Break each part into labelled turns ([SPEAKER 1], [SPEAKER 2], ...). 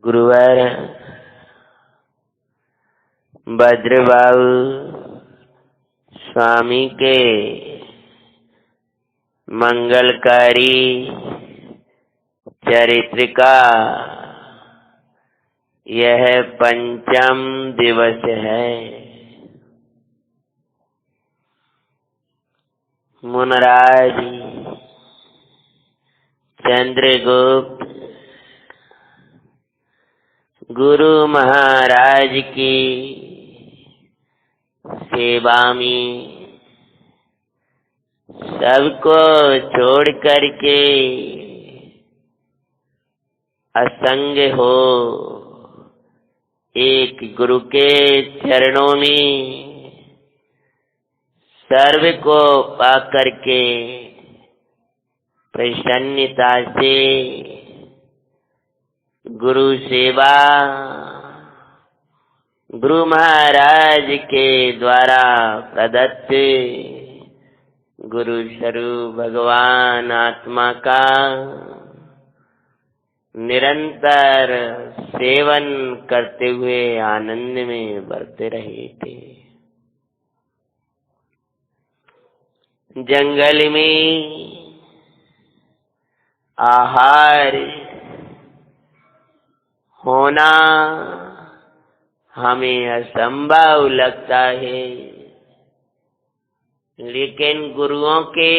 [SPEAKER 1] गुरुवर भद्रबाहु स्वामी के मंगलकारी चरित्र का यह पंचम दिवस है। मुनराज चंद्रगुप्त गुरु महाराज की सेवा में सबको छोड़ करके असंग हो एक गुरु के चरणों में सर्व को पा करके प्रसन्नता से गुरु सेवा गुरु महाराज के द्वारा प्रदत्त गुरु स्वरूप भगवान आत्मा का निरंतर सेवन करते हुए आनंद में बरते रहे थे। जंगल में आहार होना हमें असंभव लगता है, लेकिन गुरुओं के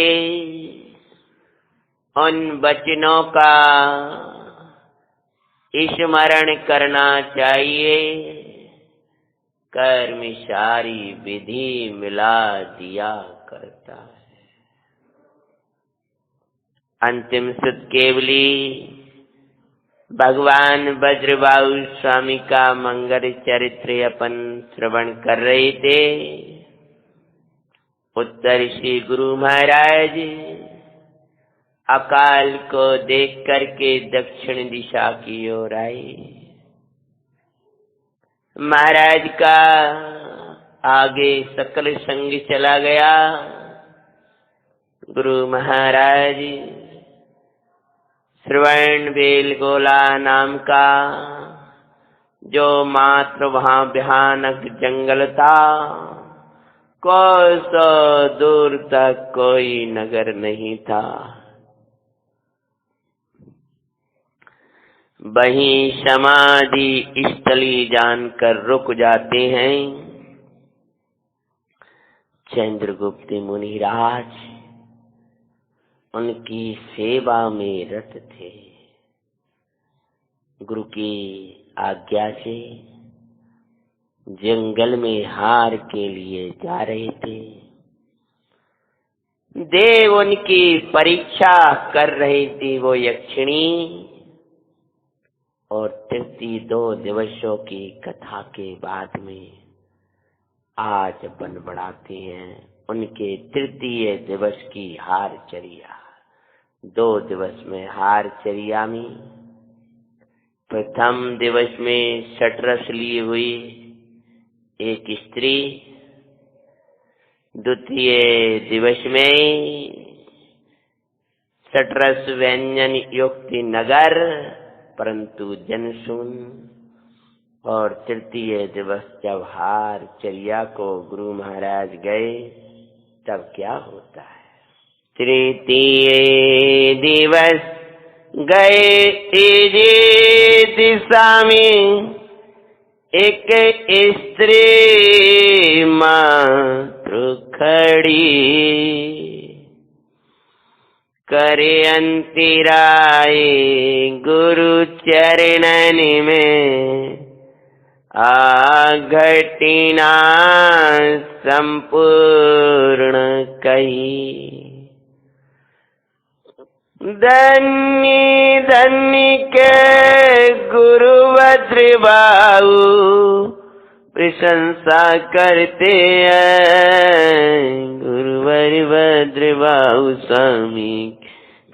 [SPEAKER 1] उन वचनों का स्मरण करना चाहिए। कर्म सारी विधि मिला दिया करता है। अंतिम सुध केवली भगवान भद्रबाहु स्वामी का मंगल चरित्र अपन श्रवण कर रहे थे। उत्तर श्री गुरु महाराज अकाल को देख करके दक्षिण दिशा की ओर आए। महाराज का आगे सकल संग चला गया। गुरु महाराज श्रवण बेलगोला नाम का जो मात्र वहां भयानक जंगल था, कोसों दूर तक कोई नगर नहीं था। वहीं समाधि स्थली जानकर रुक जाते हैं। चंद्रगुप्त मुनिराज उनकी सेवा में रत थे। गुरु की आज्ञा से जंगल में हार के लिए जा रहे थे। देव उनकी परीक्षा कर रही थी। वो यक्षिणी और तृतीय 2 दिवसों की कथा के बाद में आज अपन बढ़ाते हैं उनके तृतीय दिवस की हारचर्या। 2 दिवस में हारचर्या में प्रथम दिवस में शतरस लिए हुई एक स्त्री, द्वितीय दिवस में शतरस व्यंजन युक्त नगर परंतु जनशून्य, और तृतीय दिवस जब हारचर्या को गुरु महाराज गए तब क्या होता है। तृतीय दिवस गए तेजे दिशा में एक स्त्री मातृ खड़ी, करे अंतराय गुरु चरणन में घटना संपूर्ण कही। धन्य धन्य के गुरु भद्रबाहु प्रशंसा करते हैं। गुरुवर भद्रबाहु स्वामी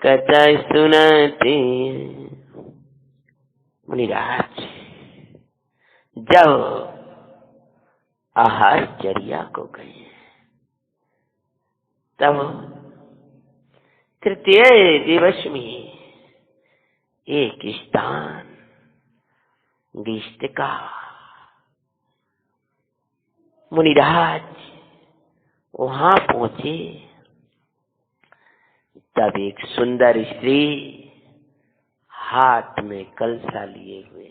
[SPEAKER 1] कथा सुनाते हैं। मुनिराज जब आहारचर्या को गए तब तृतीय दिवस में एक स्थान गीष्टिका। मुनिराज वहां पहुंचे तब एक सुंदर स्त्री हाथ में कलसा लिए हुए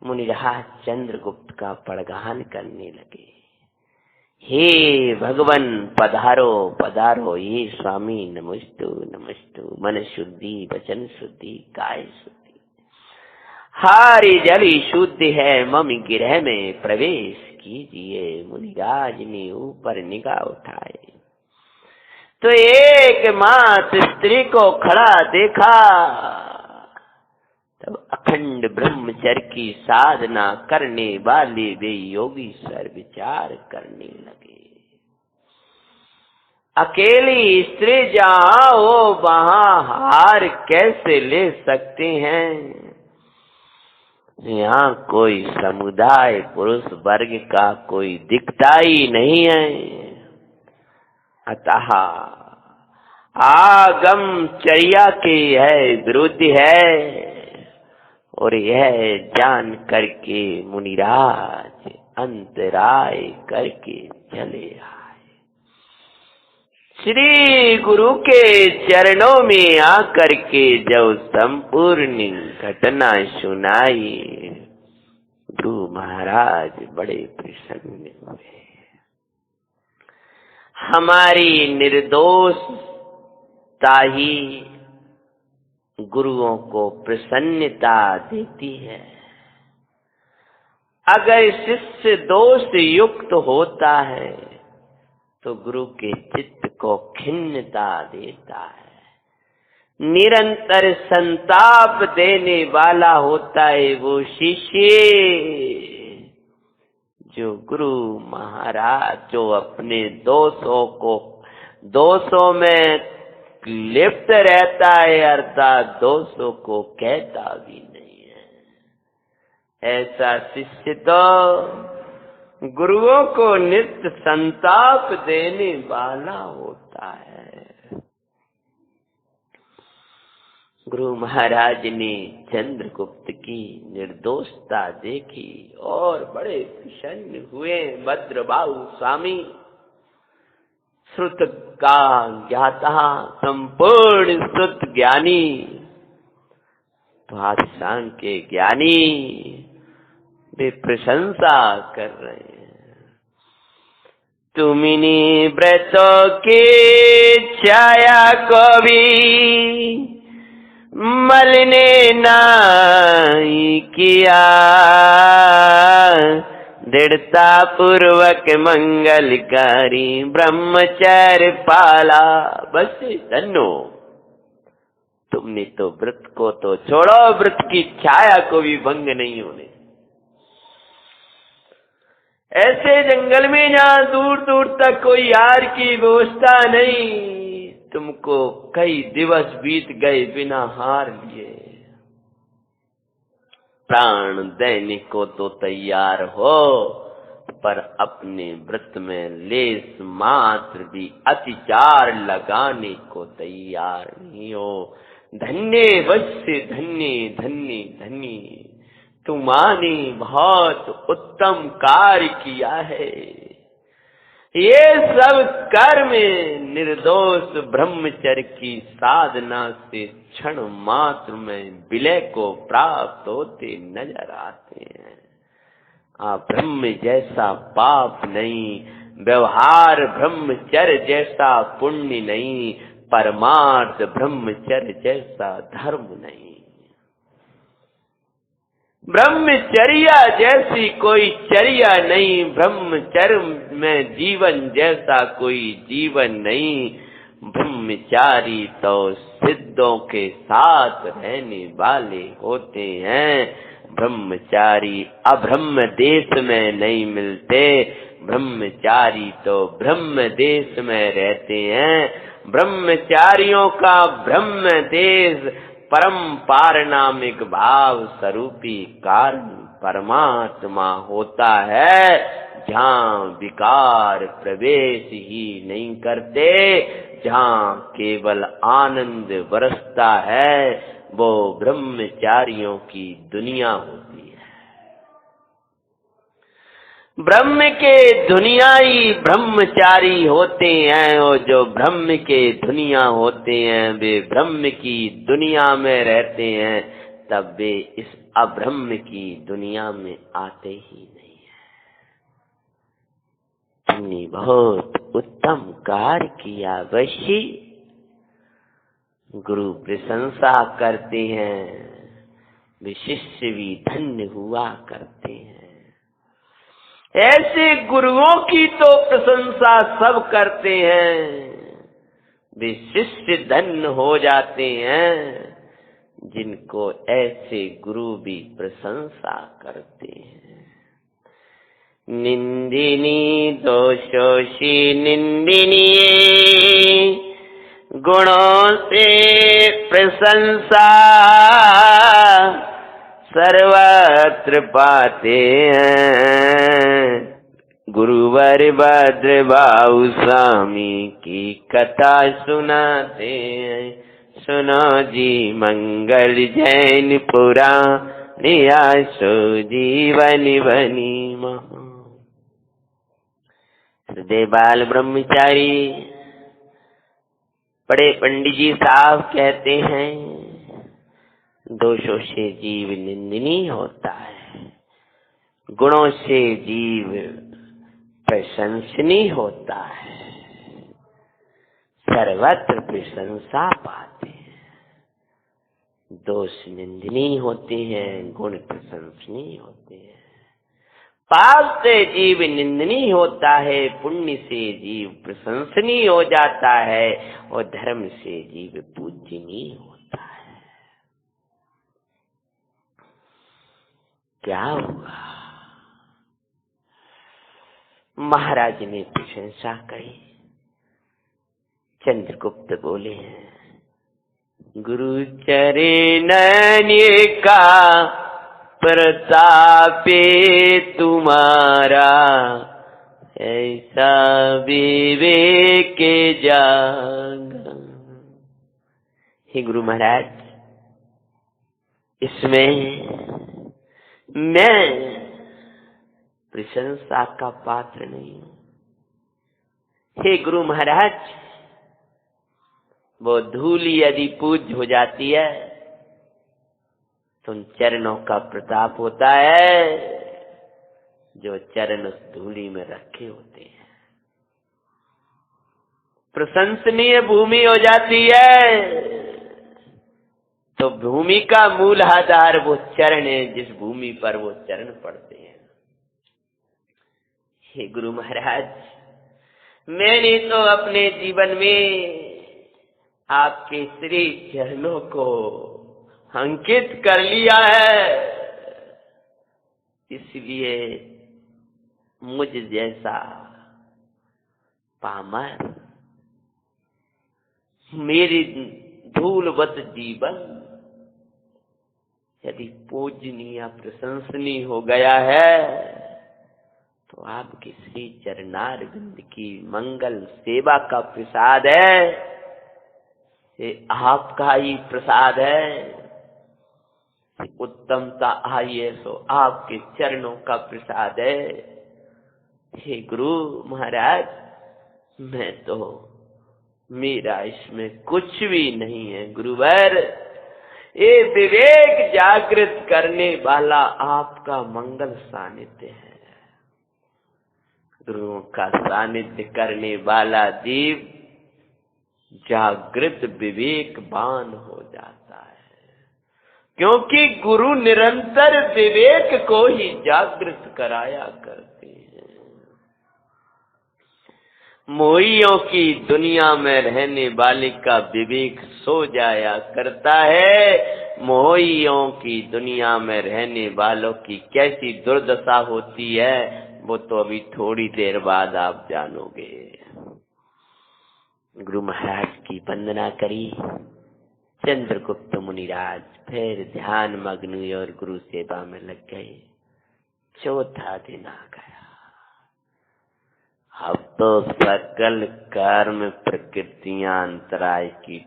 [SPEAKER 1] मुनिराज चंद्रगुप्त का पड़गान करने लगे। हे भगवन पधारो पधारो, ये स्वामी नमस्तु नमस्तु। मन शुद्धि वचन शुद्धि काय शुद्धि, हारी जली शुद्ध है मम गिरह में प्रवेश कीजिए। मुनिराज ने ऊपर निगाह उठाए तो एक मात स्त्री को खड़ा देखा। तब अखंड ब्रह्मचर्य की साधना करने वाले वे योगी सर विचार करने लगे। अकेली स्त्री जहां हो वहां हार कैसे ले सकते हैं। यहाँ कोई समुदाय पुरुष वर्ग का कोई दिखता ही नहीं है। अतः आगम चर्या के है विरुद्ध है, और यह जान करके मुनिराज अंतराय करके चले आए। श्री गुरु के चरणों में आकर के जब संपूर्ण घटना सुनाई, गुरु महाराज बड़े प्रसन्न हुए। हमारी निर्दोषता ही गुरुओं को प्रसन्नता देती है। अगर शिष्य दोष युक्त होता है तो गुरु के चित्त को खिन्नता देता है। निरंतर संताप देने वाला होता है वो शिष्य। जो गुरु महाराज जो अपने दोषों में लिप्त रहता है, अर्थात दोषों को कहता भी नहीं है, ऐसा शिष्य तो गुरुओं को नित्य संताप देने वाला होता है। गुरु महाराज ने चंद्रगुप्त की निर्दोषता देखी और बड़े प्रसन्न हुए। भद्रबाहु स्वामी श्रुत का ज्ञाता, संपूर्ण श्रुत ज्ञानी, बादशाह के ज्ञानी, वे प्रशंसा कर रहे हैं। तुमने व्रतों के छाया को भी मलने नहीं किया, दृढ़ता पूर्वक मंगलकारी ब्रह्मचर्य पाला। बस धन्यो, तुमने तो व्रत को तो छोड़ो, व्रत की छाया को भी भंग नहीं होने। ऐसे जंगल में जहां दूर दूर तक कोई यार की व्यवस्था नहीं, तुमको कई दिवस बीत गए बिना हार लिए। प्राण देने को तो तैयार हो, पर अपने व्रत में लेस मात्र भी अतिचार लगाने को तैयार नहीं हो। धन्य वश्य धन्य धन्य धन्य, तुम्हाने बहुत उत्तम कार्य किया है। ये सब कर्म निर्दोष ब्रह्मचर्य की साधना से क्षण मात्र में विलय को प्राप्त होते नजर आते हैं। ब्रह्म जैसा पाप नहीं, व्यवहार ब्रह्मचर्य जैसा पुण्य नहीं, परमार्थ ब्रह्मचर्य जैसा धर्म नहीं। ब्रह्मचर्या जैसी कोई चर्या नहीं, ब्रह्मचर्य में जीवन जैसा कोई जीवन नहीं। ब्रह्मचारी तो सिद्धों के साथ रहने वाले होते हैं। ब्रह्मचारी अब्रह्म देश में नहीं मिलते, ब्रह्मचारी तो ब्रह्म देश में रहते हैं। ब्रह्मचारियों का ब्रह्म देश परम पारनामिक भाव स्वरूपी कारण परमात्मा होता है, जहाँ विकार प्रवेश ही नहीं करते, जहाँ केवल आनंद बरसता है, वो ब्रह्मचारियों की दुनिया होती है। ब्रह्म के दुनियाई ब्रह्मचारी होते हैं, और जो ब्रह्म के दुनिया होते हैं वे ब्रह्म की दुनिया में रहते हैं, तब वे इस अब्रह्म की दुनिया में आते ही नहीं है। तुमने बहुत उत्तम कार्य किया वशी। गुरु प्रशंसा करते हैं, वे शिष्य भी धन्य हुआ करते हैं। ऐसे गुरुओं की तो प्रशंसा सब करते हैं, वे शिष्य धन्य हो जाते हैं जिनको ऐसे गुरु भी प्रशंसा करते हैं। निंदिनी दोषोषी निंदिनी गुणों से प्रशंसा सर्वत्र पाते हैं। गुरुवर भद्र बाबू स्वामी की कथा सुनाते हैं। सुनो जी मंगल जैन पुराण आसो जीवन बनी महा। हृदय बाल ब्रह्मचारी बड़े पंडित जी साहब कहते हैं, दोषों से जीव निंदनीय होता है, गुणों से जीव प्रशंसनीय होता है, सर्वत्र प्रशंसा पाते हैं। दोष निंदनीय होते हैं, गुण प्रशंसनीय होते हैं। पाप से जीव निंदनीय होता है, पुण्य से जीव प्रशंसनीय हो जाता है, और धर्म से जीव पूजनीय होता है। क्या हुआ? महाराज ने प्रशंसा कही। चंद्रगुप्त बोले हैं, गुरु चरणन का प्रतापे तुम्हारा, ऐसा विवेक जागा। हे गुरु महाराज, इसमें मैं प्रशंसा का पात्र नहीं हूं। हे गुरु महाराज, वो धूल यदि पूज्य हो जाती है तो उन चरणों का प्रताप होता है जो चरण उस धूली में रखे होते हैं। प्रशंसनीय भूमि हो जाती है तो भूमि का मूल आधार वो चरण है, जिस भूमि पर वो चरण पड़ते हैं। हे गुरु महाराज, मैंने तो अपने जीवन में आपके श्री चरणों को अंकित कर लिया है, इसलिए मुझ जैसा पामर, मेरी धूलवत जीवन यदि पूजनीय प्रशंसनीय हो गया है तो आपके श्री चरणारविंद की मंगल सेवा का प्रसाद है, ये आपका ही प्रसाद है। उत्तमता आई है सो आपके चरणों का प्रसाद है। हे गुरु महाराज, मैं तो, मेरा इसमें कुछ भी नहीं है। गुरुवर, ये विवेक जागृत करने वाला आपका मंगल सानिध्य है। गुरुओं का सानिध्य करने वाला जीव जागृत विवेकवान हो जाता है, क्योंकि गुरु निरंतर विवेक को ही जागृत कराया करते हैं। मोहियों की दुनिया में रहने वाले का विवेक सो जाया करता है। मोहियों की दुनिया में रहने वालों की कैसी दुर्दशा होती है वो तो अभी थोड़ी देर बाद आप जानोगे। गुरु महाराज की वंदना करी। चंद्रगुप्त मुनिराज फिर ध्यान मग्न हुए और गुरु सेवा में लग गए। चौथा दिन आ गया। अब तो सकल कर्म प्रकृतियां अंतराय की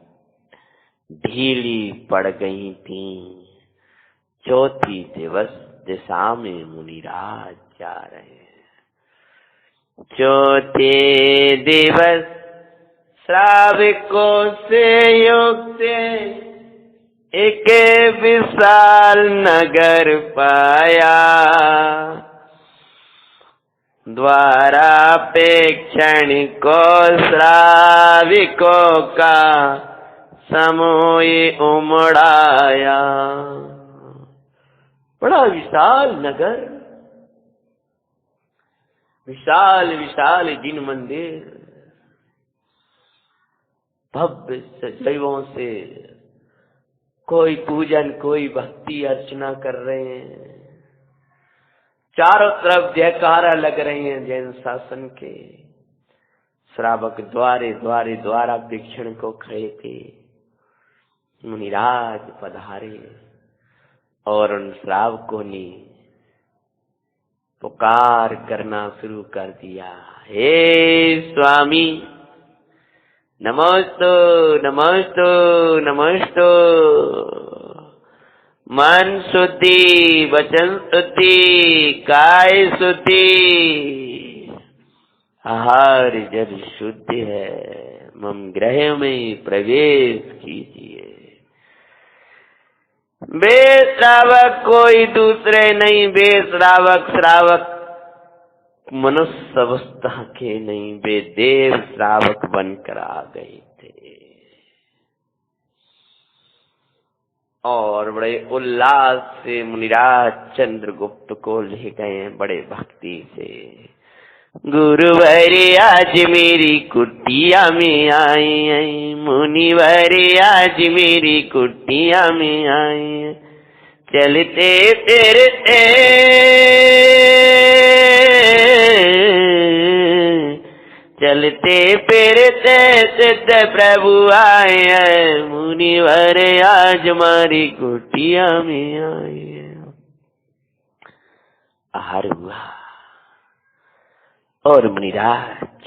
[SPEAKER 1] ढीली पड़ गई थी। चौथी दिवस दिशा में मुनिराज जा रहे हैं। चौथे दिवस श्राविकों से युक्त एक विशाल नगर पाया। द्वारापेक्षण को श्राविकों का समूह उमड़ाया। बड़ा विशाल नगर, विशाल विशाल जिन मंदिर, भव्य सजैवों से कोई पूजन कोई भक्ति अर्चना कर रहे हैं। चारों तरफ जयकारा लग रहे हैं जैन शासन के। श्रावक द्वारे द्वारे द्वारापेक्षण को खड़े थे। मुनिराज पधारे और उन श्रावकों ने पुकार करना शुरू कर दिया। हे स्वामी, नमोस्तु नमोस्तु नमोस्तु। मन शुद्धि, वचन शुद्धि, काय शुद्धि, आहार जल शुद्ध है। मम गृह में प्रवेश कीजिए। वे श्रावक कोई दूसरे नहीं, वे श्रावक मनुष्य अवस्था के नहीं, वे देव श्रावक बनकर आ गए थे और बड़े उल्लास से मुनिराज चंद्रगुप्त को ले गए बड़े भक्ति से। गुरुवर आज मेरी कुटिया में आई, मुनिवर आज मेरी कुटिया में आई। चलते फिरते चलते फिरते सिद्ध प्रभु आए, मुनिवर आज हमारी कुटिया में आए। आहार हुआ और मुनिराज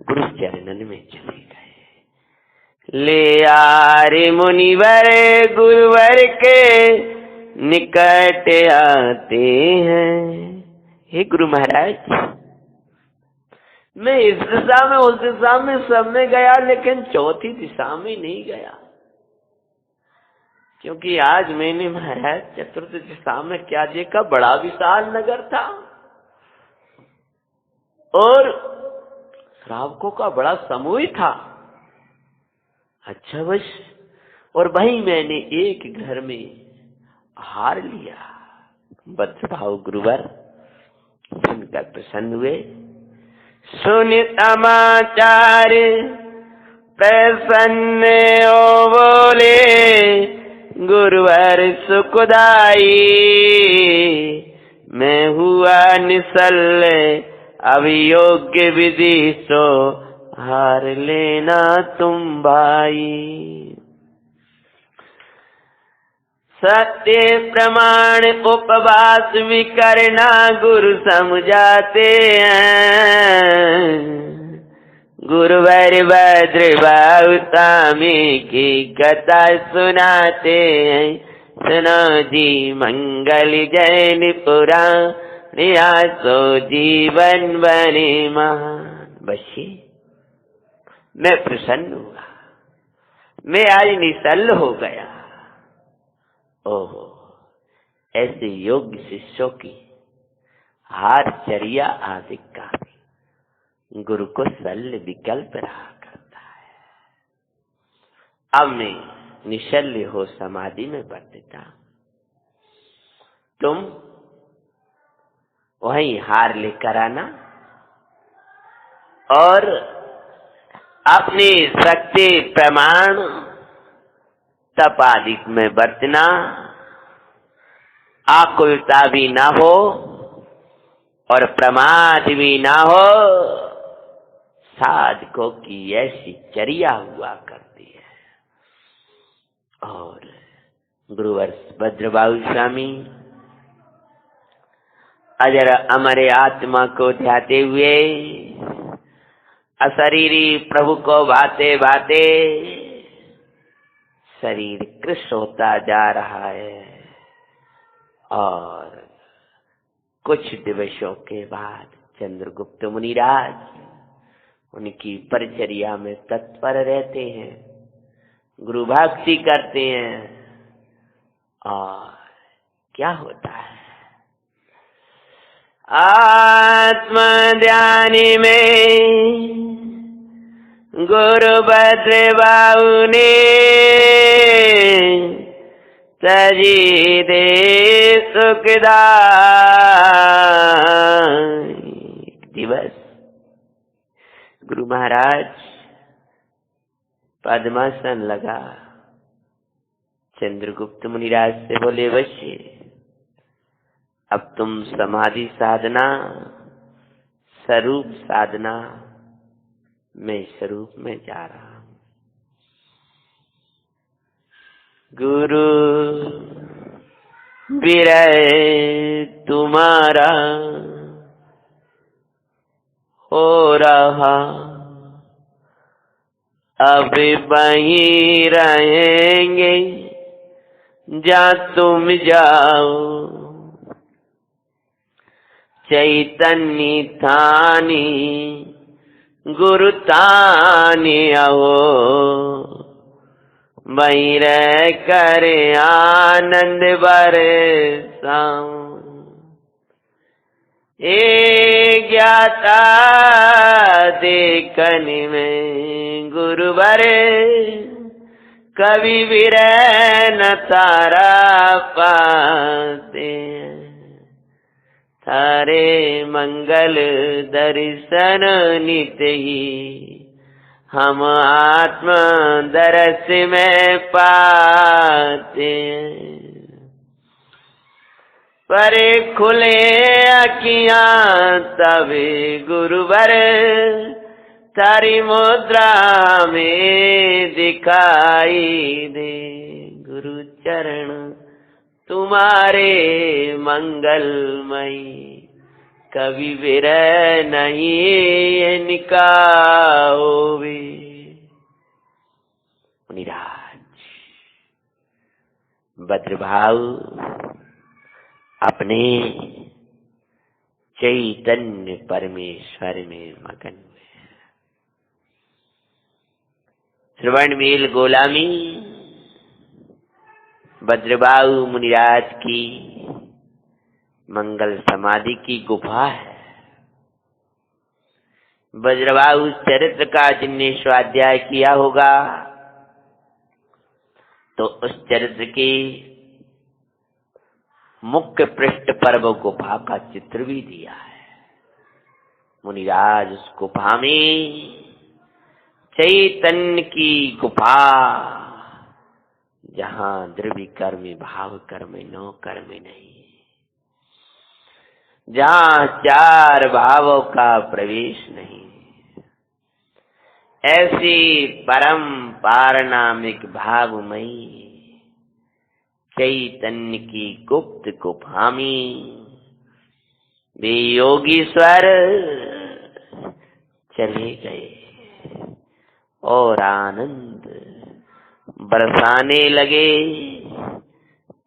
[SPEAKER 1] गुरु चरणन में चले गए। ले आरे मुनिवर गुरुवर के निकट आते हैं। हे गुरु महाराज, मैं इस दिशा में उस दिशा में सब में गया, लेकिन चौथी दिशा में नहीं गया, क्योंकि आज मैंने महाराज चतुर्थ दिशा में क्या देखा? बड़ा विशाल नगर था और श्रावकों का बड़ा समूह था। अच्छा बस, और वहीं मैंने एक घर में हार लिया। भद्रभाव गुरुवर सुनकर प्रसन्न हुए। सुन समाचार प्रसन्न हो बोले, गुरुवर सुखदाई मैं हुआ निसल, अभियोग्य विधि सो हार लेना तुम भाई। सत्य प्रमाण उपवास भी करना गुरु समझाते हैं। गुरुवर भद्रभाव स्वामी की कथा सुनाते हैं। सुनो जी मंगल जैन पुराण, सो जीवन बने महान। बशी मैं प्रसन्न हुआ, मैं आज निश्चल हो गया। ओहो, ऐसे योग्य शिष्यों की हारचर्या आदि का भी गुरु को शल्य विकल्प रहा करता है। अब मैं निशल्य हो समाधि में वर्तिता, तुम वहीं हार लेकर आना और अपनी शक्ति प्रमाण तप आदि में बरतना, आकुलता भी ना हो और प्रमाद भी ना हो। साधकों की ऐसी चर्या हुआ करती है। और गुरुवर भद्रभाव स्वामी अजर अमर आत्मा को ध्याते हुए अशरीरी प्रभु को भाते भाते शरीर कृश होता जा रहा है और कुछ दिवसों के बाद चंद्रगुप्त मुनिराज उनकी परिचर्या में तत्पर रहते हैं, गुरु भक्ति करते हैं। और क्या होता है, आत्म ध्यान में गुरु भद्रबाहु ने तजी दे सुखदाई। दिवस गुरु महाराज पद्मासन लगा, चंद्रगुप्त मुनिराज से बोले, वश्य अब तुम समाधि साधना, स्वरूप साधना, मैं स्वरूप में जा रहा हूं। गुरु विरह तुम्हारा हो रहा, अब वहीं रहेंगे जहाँ तुम जाओ। चैतन्य थानी गुरु तानी आओ, वहीं रह कर आनंद बरसाऊं। ज्ञाता देखन में गुरुवर, कभी विरह न तारा पाते। थारे मंगल दर्शन नित ही हम आत्म दरस में पाते। पर खुले अखियां तभी गुरुवर, तारी मुद्रा में दिखाई दे। गुरु चरण तुम्हारे मंगलमयी, कभी विरह नहीं इनका होवे। मुनिराज भद्रभाव अपने चैतन्य परमेश्वर में मगन हुए। श्रवणमेल गोलामी भद्रबाहु मुनिराज की मंगल समाधि की गुफा है। भद्रबाहु चरित्र का जिनने स्वाध्याय किया होगा तो उस चरित्र की मुख्य पृष्ठ पर वो गुफा का चित्र भी दिया है। मुनिराज उस गुफा में, चैतन्य की गुफा, जहां द्रव्य कर्म भाव कर्म नो कर्म नहीं, जहां चार भावों का प्रवेश नहीं, ऐसी परम पारनामिक भावमयी चैतन्य की गुप्त गुफा में वे योगीश्वर चले गए और आनंद बरसाने लगे।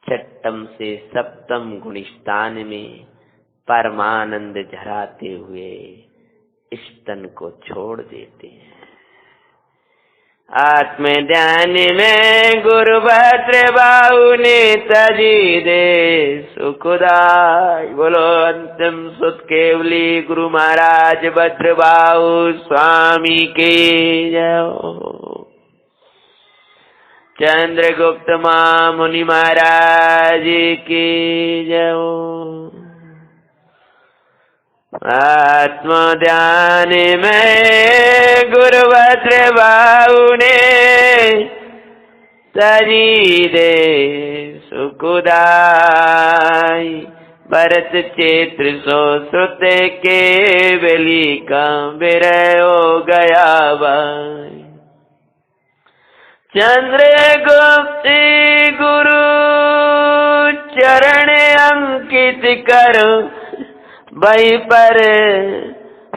[SPEAKER 1] छठम से सप्तम गुणस्थान में परमानंद झराते हुए इस तन को छोड़ देते हैं। आत्म ध्यान में गुरु भद्रबाहु ने तजी दे सुखदाई। बोलो अंतिम सुत केवली गुरु महाराज भद्रबाहु स्वामी की जय। चंद्रगुप्त मुनि महाराज की जय। आत्म ध्यान में गुरु भद्रबाहु ने तजी दे सुखदाई। भरत चैत्र सो श्रुत के बेली का विरह हो गया भाई। चंद्रगुप्त गुरु चरण अंकित करो, वहीं पर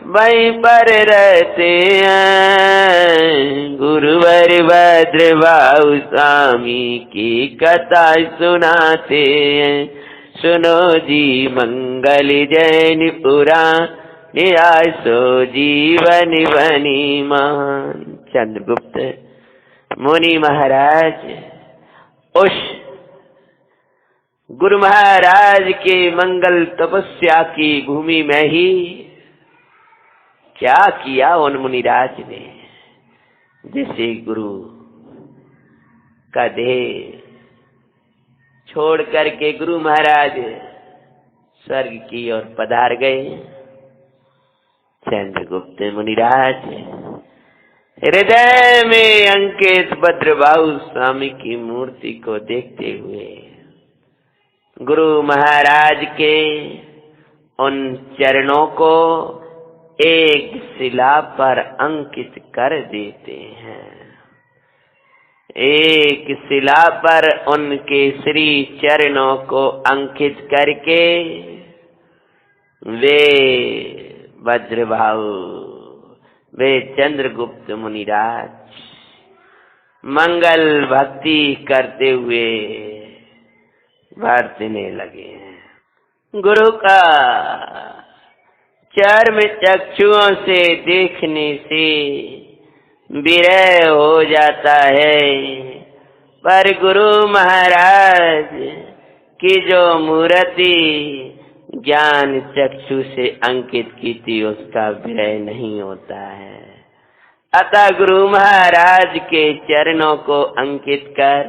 [SPEAKER 1] वहीं पर रहते हैं। गुरुवर भद्रबाहु स्वामी की कथा सुनाते हैं। सुनो जी मंगल जैन पुराण आसो जीवन बनी मान। चंद्रगुप्त मुनि महाराज उस गुरु महाराज के मंगल तपस्या की भूमि में ही क्या किया उन मुनिराज ने। जैसे गुरु का देह छोड़ करके गुरु महाराज स्वर्ग की ओर पधार गए। चंद्रगुप्त मुनिराज हृदय में अंकित भद्रबाहु स्वामी की मूर्ति को देखते हुए गुरु महाराज के उन चरणों को एक शिला पर अंकित कर देते हैं। एक शिला पर उनके श्री चरणों को अंकित करके वे भद्रबाहु, वे चंद्रगुप्त मुनिराज मंगल भक्ति करते हुए वर्तने लगे हैं। गुरु का चर्म चक्षुओं से देखने से विरह हो जाता है, पर गुरु महाराज की जो मूर्ति ज्ञान चक्षु से अंकित की थी उसका विरह नहीं होता है। अतः गुरु महाराज के चरणों को अंकित कर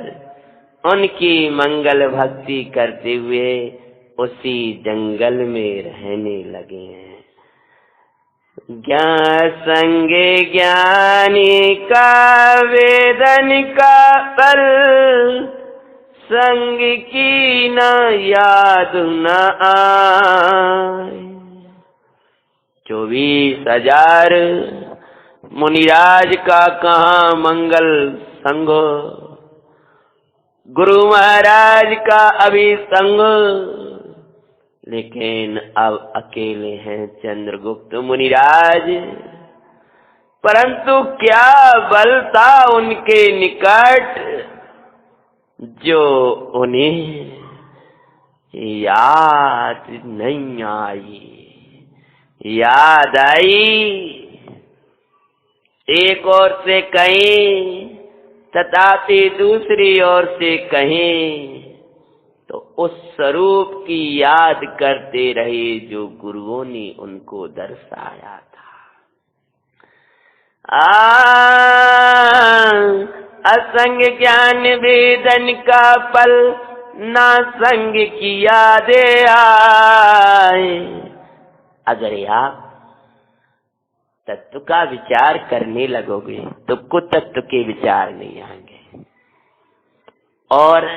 [SPEAKER 1] उनकी मंगल भक्ति करते हुए उसी जंगल में रहने लगे हैं। ज्ञान संगे ज्ञानी का वेदन का पल, संग की न याद न आए। 24,000 मुनिराज का कहाँ मंगल संगो, गुरु महाराज का अभी संग, लेकिन अब अकेले हैं चंद्रगुप्त मुनिराज। परंतु क्या बल था उनके निकट जो उन्हें याद नहीं आई। याद आई एक ओर से कहीं तथापि दूसरी ओर से कहीं तो उस स्वरूप की याद करते रहे जो गुरुओं ने उनको दर्शाया था। असंग ज्ञान वेदन का पल, ना संग की यादें आए। अगर आप तत्व का विचार करने लगोगे तो कुतत्व के विचार नहीं आएंगे, और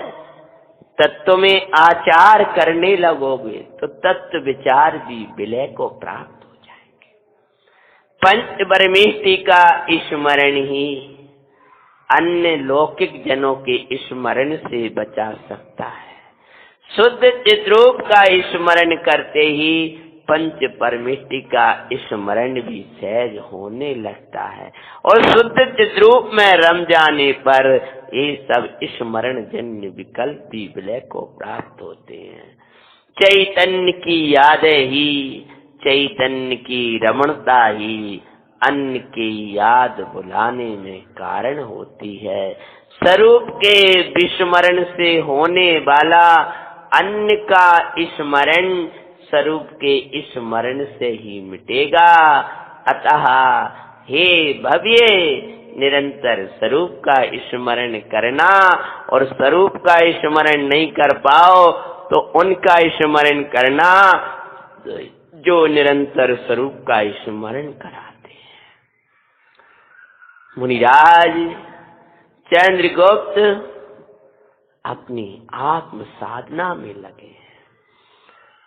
[SPEAKER 1] तत्व में आचार करने लगोगे तो तत्व विचार भी विलय को प्राप्त हो जाएंगे। पंच परमेष्टि का स्मरण ही अन्य लौकिक जनों के स्मरण से बचा सकता है। शुद्ध चिद्रूप का स्मरण करते ही पंच परमेष्टि का स्मरण भी सहज होने लगता है, और शुद्ध चिद्रूप में रम जाने पर ये सब स्मरण जन्य विकल्प भी विलय को प्राप्त होते हैं। चैतन्य की यादें ही, चैतन्य की रमणता ही अन्य की याद बुलाने में कारण होती है। स्वरूप के विस्मरण से होने वाला अन्य का स्मरण स्वरूप के स्मरण से ही मिटेगा। अतः हे भव्य, निरंतर स्वरूप का स्मरण करना, और स्वरूप का स्मरण नहीं कर पाओ तो उनका स्मरण करना जो निरंतर स्वरूप का स्मरण कराते हैं। मुनिराज चंद्रगुप्त अपनी आत्म साधना में लगे हैं।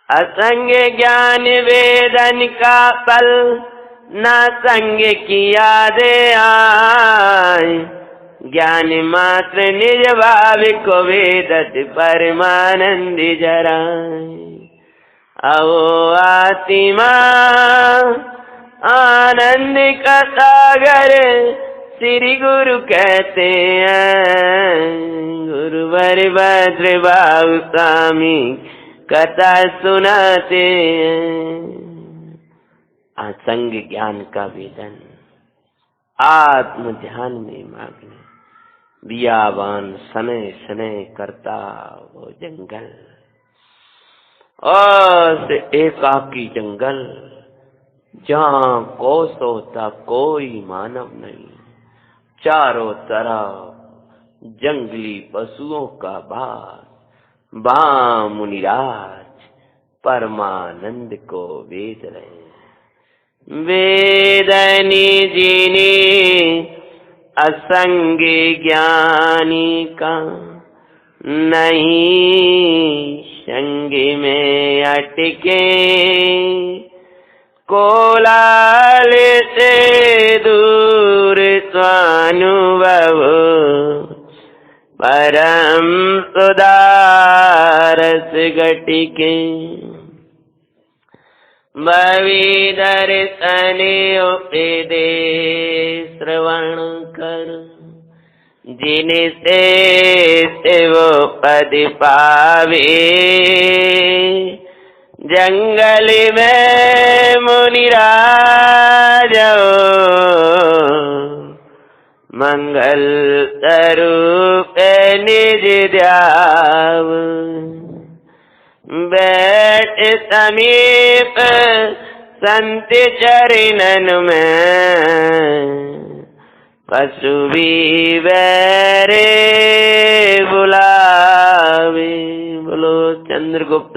[SPEAKER 1] असंग ज्ञान वेदन का पल, न संग की यादें आए। ज्ञान मात्र निज भाव को वेदत परमानंद जराए। आओ आत्मा आनंद का सागर श्री गुरु कहते हैं। गुरुवर भद्र बाबू स्वामी कथा सुनाते हैं। असंग ज्ञान का वेदन आत्म ध्यान में मग्न बियाबान सने सने करता वो जंगल, और एकाकी जंगल जहाँ कोसों तक कोई मानव नहीं, चारों तरफ जंगली पशुओं का बास। वहाँ मुनिराज परमानंद को वेद रहे। वेदनी जिनी असंग ज्ञानी का नहीं संग में अटके, कोलाल से दूर स्वानुभव परम सुदारस घटिके। भवि दर्शन उपदेश श्रवण कर, जिनसे शिव पद पावे। जंगल में मुनिराज मंगल स्वरूप निज ध्याव। बैठ समीप संत चरणन में, पशु भी बैरे बुलावे। बोलो चंद्रगुप्त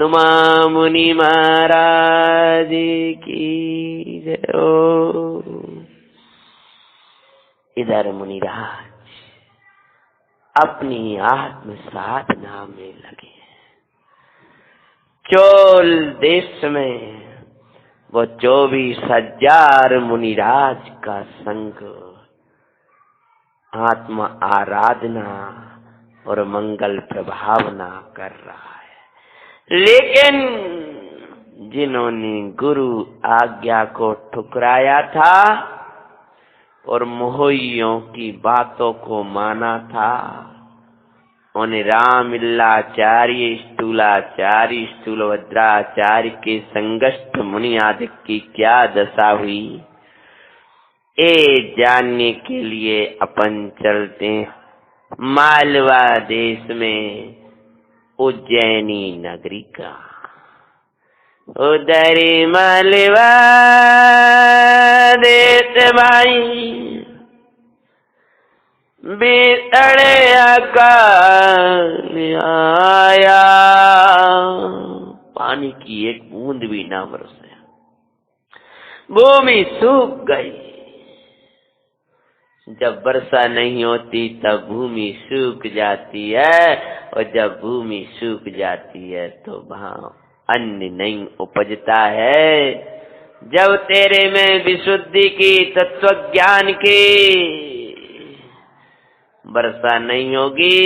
[SPEAKER 1] मुनि महाराज की जय हो। इधर मुनिराज अपनी आत्म साधना में लगे। चोल देश में वो 24,000 मुनिराज का संग आत्म आराधना और मंगल प्रभावना कर रहा है। लेकिन जिन्होंने गुरु आज्ञा को ठुकराया था और मोहियों की बातों को माना था, उन्हें रामिल्लाचार्य, स्थूलाचार्य, स्थूलभद्राचार्य के संगस्थ मुनि आदि की क्या दशा हुई, ये जानने के लिए अपन चलते हैं मालवा देश में उज्जैनी नगरी का। उधर मालवा देश भाई बितड़े अकाल आया, पानी की एक बूंद भी ना बरसे, भूमि सूख गई। जब वर्षा नहीं होती तब भूमि सूख जाती है, और जब भूमि सूख जाती है तो वहाँ अन्न नहीं उपजता है। जब तेरे में विशुद्धि की, तत्व ज्ञान की वर्षा नहीं होगी,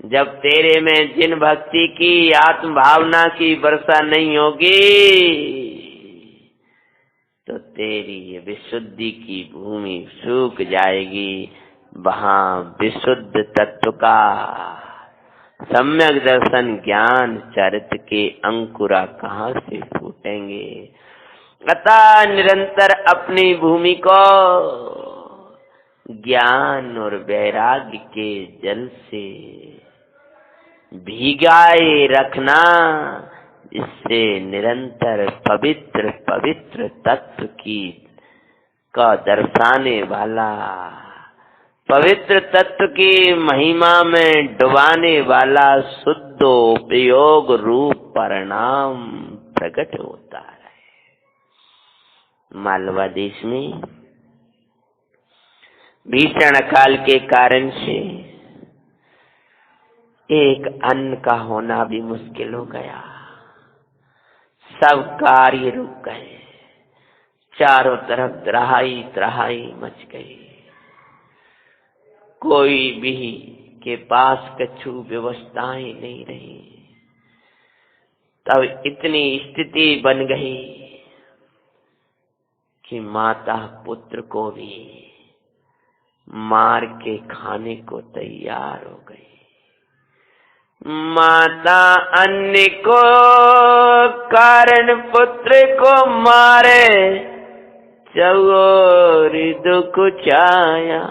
[SPEAKER 1] जब तेरे में जिन भक्ति की, आत्म भावना की वर्षा नहीं होगी, तो तेरी ये विशुद्धि की भूमि सूख जाएगी। वहाँ विशुद्ध तत्व का सम्यक दर्शन, ज्ञान, चरित्र के अंकुरा कहाँ से फूटेंगे। अतः निरंतर अपनी भूमि को ज्ञान और वैराग्य के जल से भिगाए रखना, इससे निरंतर पवित्र पवित्र तत्व की का दर्शाने वाला, पवित्र तत्व की महिमा में डुबाने वाला शुद्ध उपयोग रूप परिणाम प्रकट होता है। मालवा देश में भीषण अकाल के कारण से एक अन्न का होना भी मुश्किल हो गया। सब कार्य रुक गए, चारों तरफ त्राही त्राही मच गई। कोई भी के पास कछु व्यवस्थाएं नहीं रही। तब इतनी स्थिति बन गई कि माता पुत्र को भी मार के खाने को तैयार हो गई। माता अन्य को कारण पुत्र को मारे, चौर दुख छाया।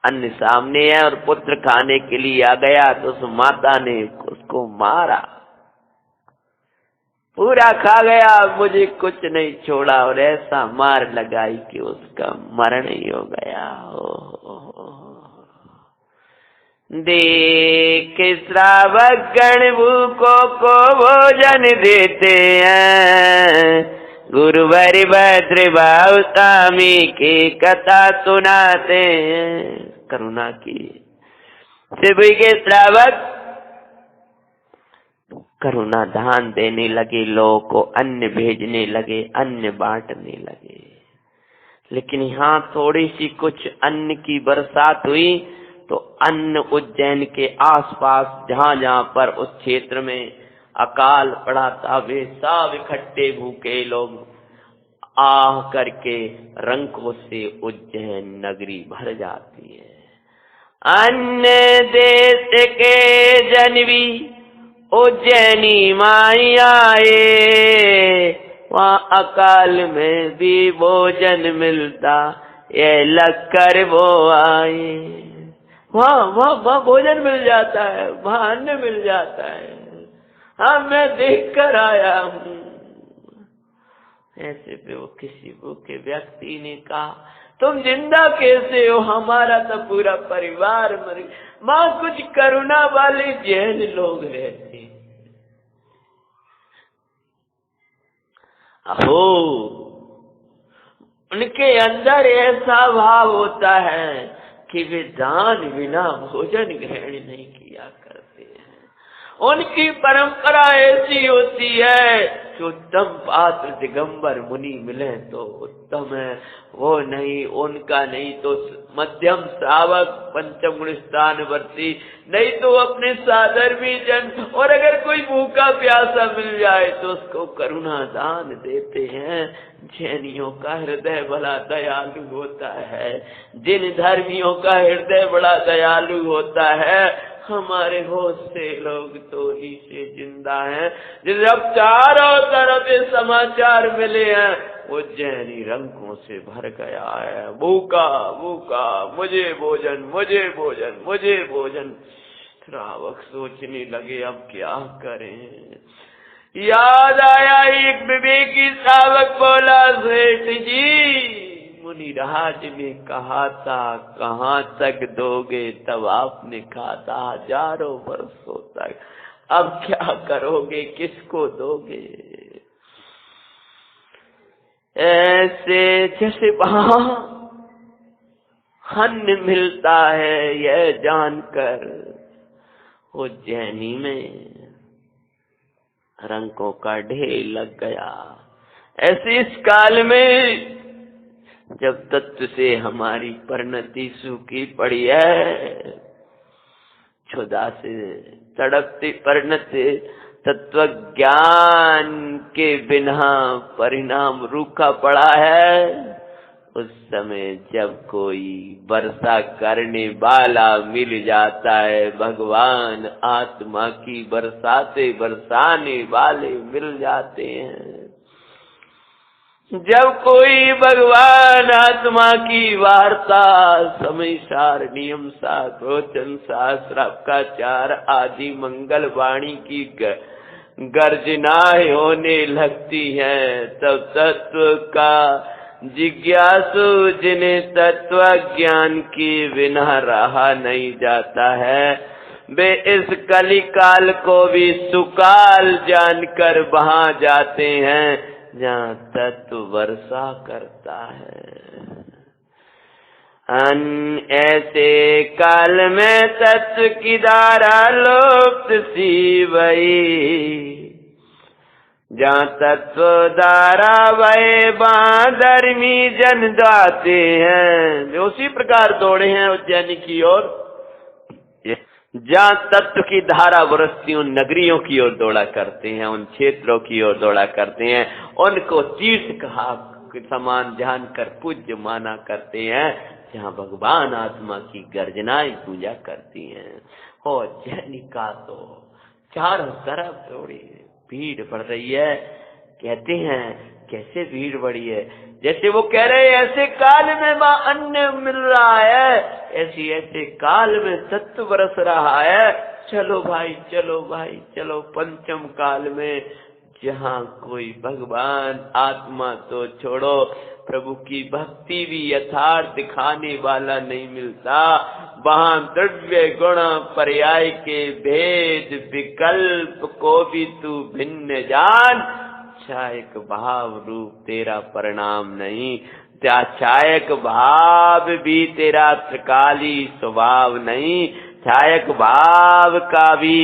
[SPEAKER 1] अन्न सामने है और पुत्र खाने के लिए आ गया तो उस माता ने उसको मारा, पूरा खा गया, मुझे कुछ नहीं छोड़ा, और ऐसा मार लगाई कि उसका मरण ही हो गया। देख श्रावक गण भूखों को भोजन देते हैं, गुरुवर भद्र भाव स्वामी की कथा सुनाते हैं। करुणा की शिव के श्रावक करुणा दान देने लगे, लोगों को अन्न भेजने लगे, अन्न बांटने लगे। लेकिन यहाँ थोड़ी सी कुछ अन्न की बरसात हुई तो अन्न उज्जैन के आसपास जहाँ जहाँ पर उस क्षेत्र में अकाल पड़ा था, वे सब इकट्ठे भूखे लोग आह करके रंकों से उज्जैन नगरी भर जाती है। अन्य देश के जनवी उज्जैनी माई आए, वहाँ अकाल में भी भोजन मिलता, ये लग कर वो आए। वहाँ भोजन मिल जाता है, वहाँ अन्न मिल जाता है। हाँ, मैं देख कर आया हूँ। ऐसे पे वो किसी भूखे व्यक्ति ने कहा, तुम जिंदा कैसे हो? हमारा तो पूरा परिवार मर गया। माँ, कुछ करुणा वाले जैन लोग रहते, अहो उनके अंदर ऐसा भाव होता है कि वे दान बिना भोजन ग्रहण नहीं किया करते हैं। उनकी परंपरा ऐसी होती है कि उत्तम पात्र दिगंबर मुनि मिले तो उत्तम है, वो नहीं, उनका नहीं तो मध्यम श्रावक पंचम गुण स्थान वर्ती, नहीं तो अपने साधर्मी जन, और अगर कोई भूखा प्यासा मिल जाए तो उसको करुणा दान देते हैं। जैनियों का हृदय बड़ा दयालु होता है, जिन धर्मियों का हृदय बड़ा दयालु होता है, हमारे बहुत से लोग तो ही से जिंदा हैं। जब चारों तरफ समाचार मिले हैं उज्जैनी रंगों से भर गया है, भूखा भूखा, मुझे भोजन, मुझे भोजन, मुझे भोजन। श्रावक सोचने लगे अब क्या करें। याद आया एक विवेकी श्रावक बोला, सेठ जी मुनिराज ने कहा था कहाँ तक दोगे, तब आपने कहा था हजारों वर्षों तक। अब क्या करोगे, किसको दोगे? ऐसे जैसे वहां अन्न मिलता है यह जानकर उज्जैनी में रंकों का ढेर लग गया। ऐसे इस काल में जब तत्व से हमारी परिणति सूखी पड़ी है, क्षुधा से तड़पती परिणति, तत्व ज्ञान के बिना परिणाम रूखा पड़ा है, उस समय जब कोई वर्षा करने वाला मिल जाता है, भगवान आत्मा की बरसाते बरसाने वाले मिल जाते हैं। जब कोई भगवान आत्मा की वार्ता समय सार नियम सार रोचन शास्त्र का चार आदि मंगल वाणी की गर्जनाएं होने लगती हैं, तब तत्व का जिज्ञासु जिन्हें तत्व ज्ञान की बिना रहा नहीं जाता है, वे इस कली काल को भी सुकाल जानकर वहां जाते हैं जहाँ तत्व वर्षा करता है। ऐसे काल में तत्व की धारा लोप्त सी वही, जहाँ तत्व धारा वह बांधर्मी जन दाते हैं, जो उसी प्रकार दौड़े हैं उज्जैनी की ओर। जहाँ तत्व की धारा बरसती उन नगरियों की ओर दौड़ा करते हैं, उन क्षेत्रों की ओर दौड़ा करते हैं, उनको तीर्थ कहा के समान जानकर पूज्य माना करते हैं, जहाँ भगवान आत्मा की गर्जनाएं पूजा करती हैं। और जैनिका तो चारों तरफ थोड़ी भीड़ बढ़ रही है। कहते हैं कैसे भीड़ बढ़ी है, जैसे वो कह रहे हैं ऐसे काल में मां अन्न मिल रहा है, ऐसे काल में तत्व बरस रहा है। चलो भाई चलो भाई चलो, पंचम काल में जहाँ कोई भगवान आत्मा तो छोड़ो, प्रभु की भक्ति भी यथार्थ दिखाने वाला नहीं मिलता, वहां द्रव्य गुण पर्याय के भेद विकल्प को भी तू भिन्न जान, छायक भाव रूप तेरा परिणाम नहीं, छायक भाव भी तेरा त्रिकाली स्वभाव नहीं, छायक भाव का भी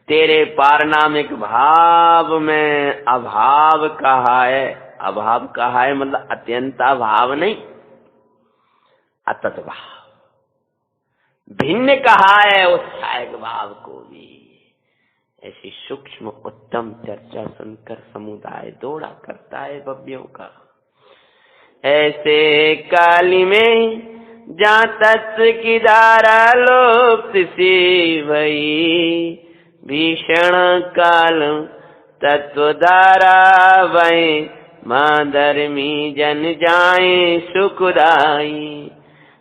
[SPEAKER 1] तेरे पारनामिक भाव में अभाव कहा है। अभाव कहा है मतलब अत्यंत अभाव नहीं, अतत भाव भिन्न कहा है उस छायक भाव को भी। ऐसी सूक्ष्म उत्तम चर्चा सुनकर समुदाय दौड़ा करता है भव्यों का। ऐसे काली में जहाँ तत्व की धारा लोप्त सी भई, भीषण काल तत्व धारा वही, मां धर्मी जन जाए सुखदाई।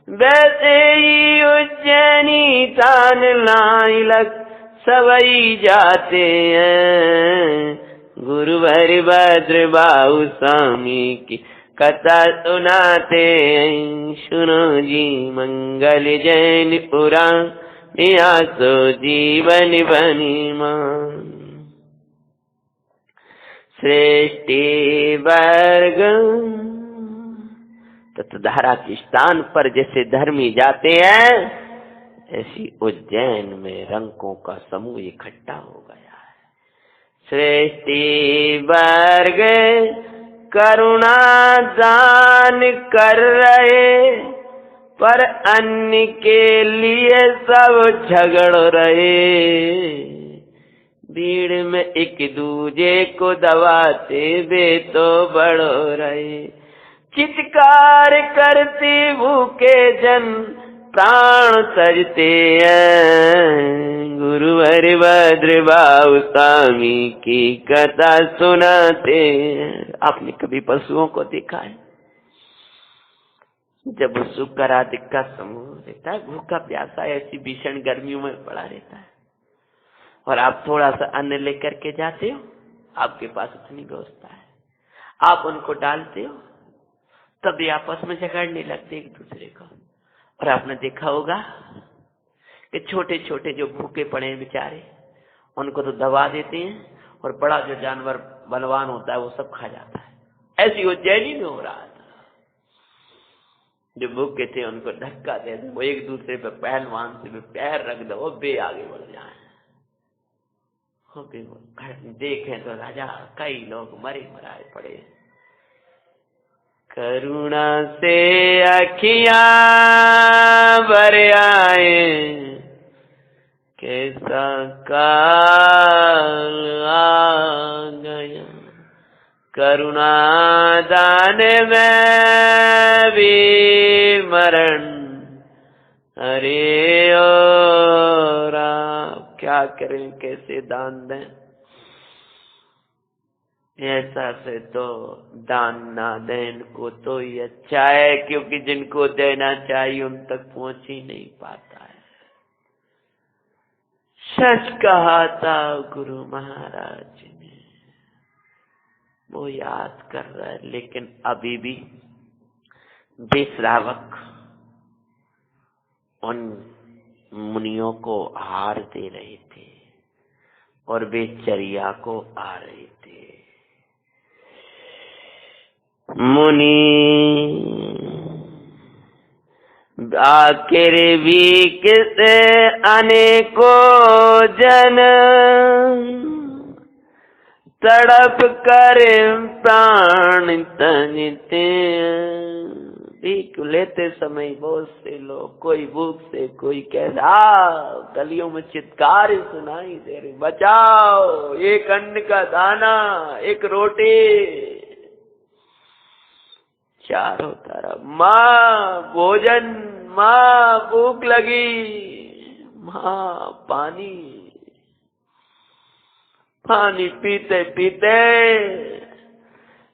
[SPEAKER 1] वैसे ही उज्जैनी तान लाई लग सबई जाते हैं, गुरुवर भद्र बाहु स्वामी की कथा सुनाते हैं। सुनो जी मंगल जैन पुराण, नियासो जीवन बनी मान। सृष्टि वर्ग तत्वधारा के स्थान पर जैसे धर्मी जाते हैं, ऐसी उज्जैन में रंकों का समूह इकट्ठा हो गया है। सृष्टि वर्ग करुणा दान कर रहे, पर अन्य के लिए सब झगड़ रहे। भीड़ में एक दूजे को दबाते वे तो बढ़ो रहे, चित्कार करते भूखे जन प्राण तजते हैं। गुरुवर भद्र बाहु स्वामी की कथा सुनाते हैं। आपने कभी पशुओं को देखा है? जब वो शुक्र आदि का समूह रहता है, भूखा प्यासा ऐसी भीषण गर्मियों में पड़ा रहता है, और आप थोड़ा सा अन्न लेकर के जाते हो, आपके पास उतनी व्यवस्था है, आप उनको डालते हो, तभी आपस में झगड़ने लगते एक दूसरे को। और आपने देखा होगा कि छोटे छोटे जो भूखे पड़े हैं बेचारे, उनको तो दबा देते हैं, और बड़ा जो जानवर बलवान होता है वो सब खा जाता है। ऐसी उज्जैनी में हो रहा था। जो भूखे थे उनको धक्का दे दो, वो एक दूसरे पे पहलवान से पैर रख दो, बे आगे बढ़ जाए। देखें तो राजा कई लोग मरे मराए पड़े। करुणा से अखियां भर आए, कैसा काल आ गया। करुणा दान में भी मरण, अरे और आप क्या करें, कैसे दान दें। ऐसा से तो दान ना दें को तो ही अच्छा है, क्योंकि जिनको देना चाहिए उन तक पहुंच ही नहीं पाता है। सच कहा था गुरु महाराज ने, वो याद कर रहा है, लेकिन अभी भी बेश्रावक उन मुनियों को हार दे रहे थे और वे चर्या को आ रहे थे। मुनि आखिर भी किसे अनेकों जन, तड़प कर प्राण तजते। भीख लेते समय बहुत से लोग, कोई भूख से, कोई कैसा, गलियों में चित्कार सुनाई दे रहे, बचाओ, एक अन्न का दाना, एक रोटी। चारों तरफ माँ भोजन, माँ भूख लगी, माँ पानी। पानी पीते पीते,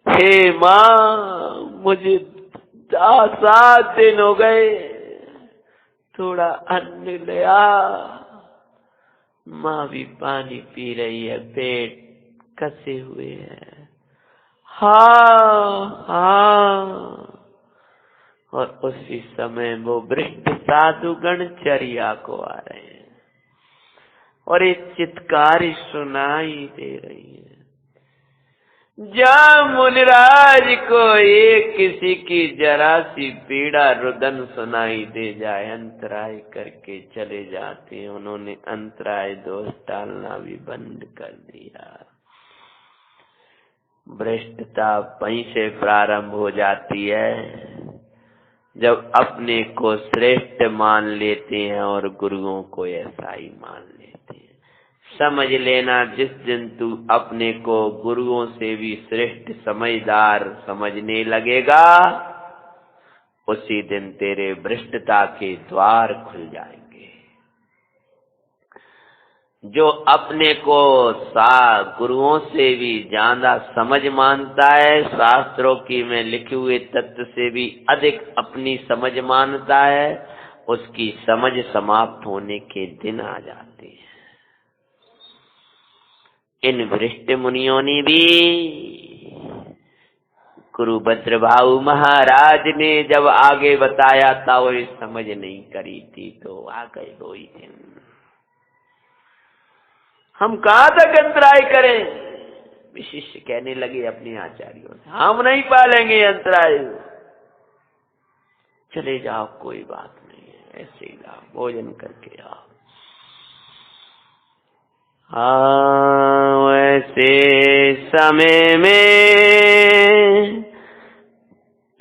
[SPEAKER 1] हे माँ मुझे 7 दिन हो गए, थोड़ा अन्न ले आ। माँ भी पानी पी रही है, पेट कसे हुए हैं। हाँ हाँ। और उसी समय वो वृद्ध साधुगण चर्या को आ रहे हैं और एक चित्कारी सुनाई दे रही है। जहाँ मुनिराज को एक किसी की जरा सी पीड़ा रुदन सुनाई दे जाए, अंतराय करके चले जाते हैं। उन्होंने अंतराय दोष डालना भी बंद कर दिया। भ्रष्टता वहीं से प्रारंभ हो जाती है जब अपने को श्रेष्ठ मान लेते हैं और गुरुओं को ऐसा ही मान लेते हैं। समझ लेना, जिस दिन तू अपने को गुरुओं से भी श्रेष्ठ समझदार समझने लगेगा, उसी दिन तेरे भ्रष्टता के द्वार खुल जाएंगे। जो अपने को गुरुओं से भी ज्यादा समझ मानता है, शास्त्रों की में लिखे हुए तत्व से भी अधिक अपनी समझ मानता है, उसकी समझ समाप्त होने के दिन आ जाते हैं। इन वृष्ट मुनियों ने भी गुरु भद्रभाऊ महाराज ने जब आगे बताया था, वो समझ नहीं करी थी, तो आ गए 2 ही दिन। हम कहाँ तक अंतराय करें? विशिष्ट कहने लगे अपने आचार्यों से, हम नहीं पालेंगे अंतराय, चले जाओ, कोई बात नहीं है, ऐसे ही जाओ, भोजन करके आओ। हाँ, ऐसे समय में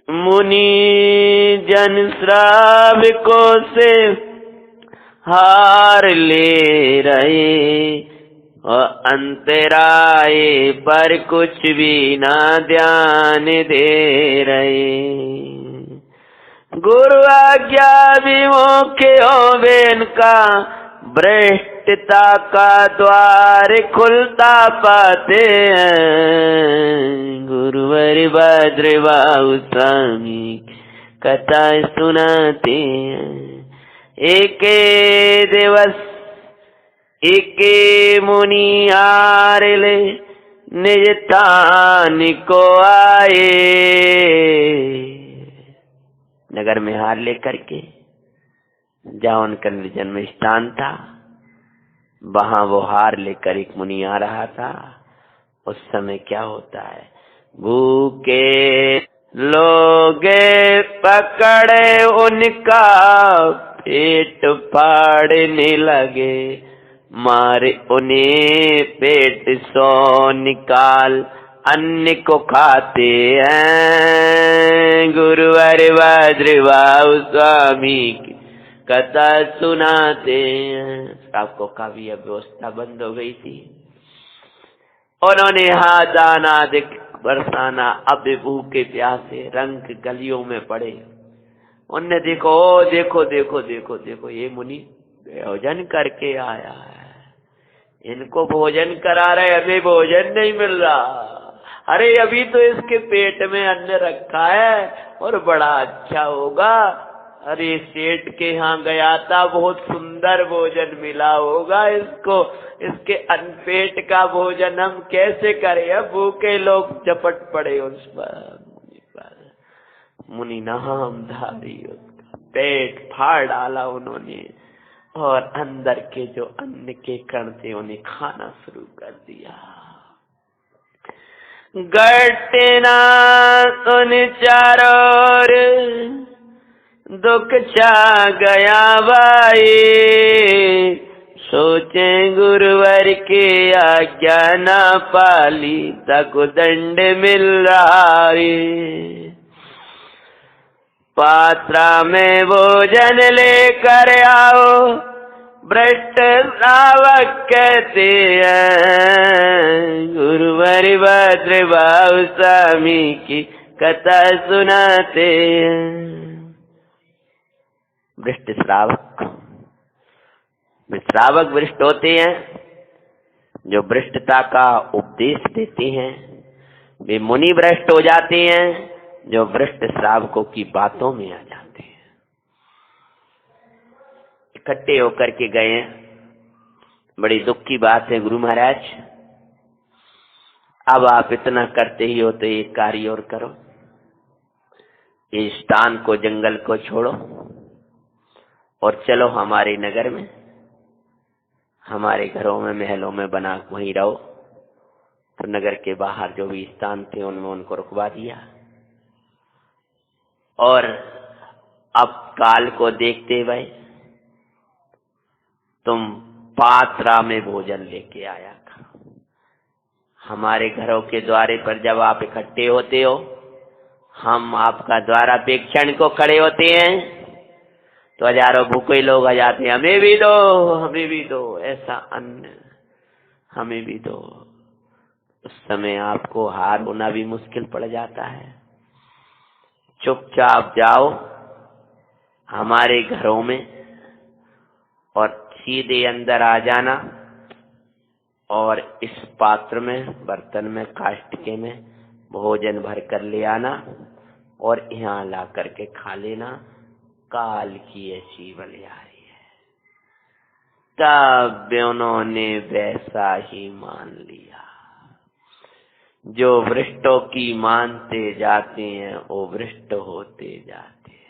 [SPEAKER 1] मुनि जन श्रावको से हार ले रहे और अंतराय पर कुछ भी ना ध्यान दे रहे। गुरु आज्ञा विमुख होवे इनका, भ्रष्टता का द्वार खुलता पाते हैं। गुरुवर भद्रभाऊ स्वामी कथा सुनाते हैं। एक दिवस एक मुनि आरले निज तान को आए। नगर में हार लेकर के जहाँ उनका जन्म स्थान था, वहां वो हार लेकर एक मुनि आ रहा था। उस समय क्या होता है, भूखे लोग पकड़े उनका पेट फाड़ने लगे, मारे उन्हें पेट सो निकाल अन्न को खाते हैं। गुरुवर भद्रभाऊ स्वामी की कथा सुनाते हैं। सबको का भी व्यवस्था बंद हो गई थी। उन्होंने दाना बरसाना, अब भूखे प्यासे रंग गलियों में पड़े। उनने देखो, देखो देखो देखो देखो, ये मुनि भोजन करके आया है, इनको भोजन करा रहे, हमें भोजन नहीं मिल रहा। अरे अभी तो इसके पेट में अन्न रखा है और बड़ा अच्छा होगा। अरे सेठ के यहाँ गया था, बहुत सुंदर भोजन मिला होगा इसको, इसके अनपेट का भोजन हम कैसे करें? अब भूखे लोग झपट पड़े उस पर। मुनि नामधारी उसका पेट फाड़ डाला उन्होंने और अंदर के जो अन्न के कण थे उन्हें खाना शुरू कर दिया। घटना सुन चारों दुख छा गया भाई, सोचे गुरुवर के आज्ञा ना पाली ताको दंड मिल रहा है। पात्रा में भोजन लेकर आओ, भ्रष्ट श्रावक कहते हैं। गुरुवर भद्रभाऊ स्वामी की कथा सुनाते हैं। भ्रष्ट श्रावक, श्रावक भ्रष्ट होते हैं जो भ्रष्टता का उपदेश देते हैं। वे मुनि भ्रष्ट हो जाते हैं जो भ्रष्ट श्रावकों की बातों में आ जाते हैं। इकट्ठे होकर के गए हैं। बड़ी दुख की बात है गुरु महाराज, अब आप इतना करते ही हो तो एक कार्य और करो, इस स्थान को, जंगल को छोड़ो और चलो हमारे नगर में, हमारे घरों में, महलों में बना वहीं रहो। तो नगर के बाहर जो भी स्थान थे उनमें उनको रुकवा दिया। और अब काल को देखते हुए तुम पात्रा में भोजन लेके आया करो। हमारे घरों के द्वारे पर जब आप इकट्ठे होते हो, हम आपका द्वारापेक्षण को खड़े होते हैं तो हजारों भूखे लोग आ जाते हैं, हमें भी दो, हमें भी दो, ऐसा अन्न हमें भी दो। उस समय आपको हार होना भी मुश्किल पड़ जाता है। चुपचाप जाओ हमारे घरों में और सीधे अंदर आ जाना और इस पात्र में, बर्तन में, काष्टिके में भोजन भर कर ले आना और यहाँ ला करके खा लेना। काल की ऐसी बलिहारी है। तब उन्होंने वैसा ही मान लिया। जो भ्रष्टों की मानते जाते हैं वो भ्रष्ट होते जाते हैं।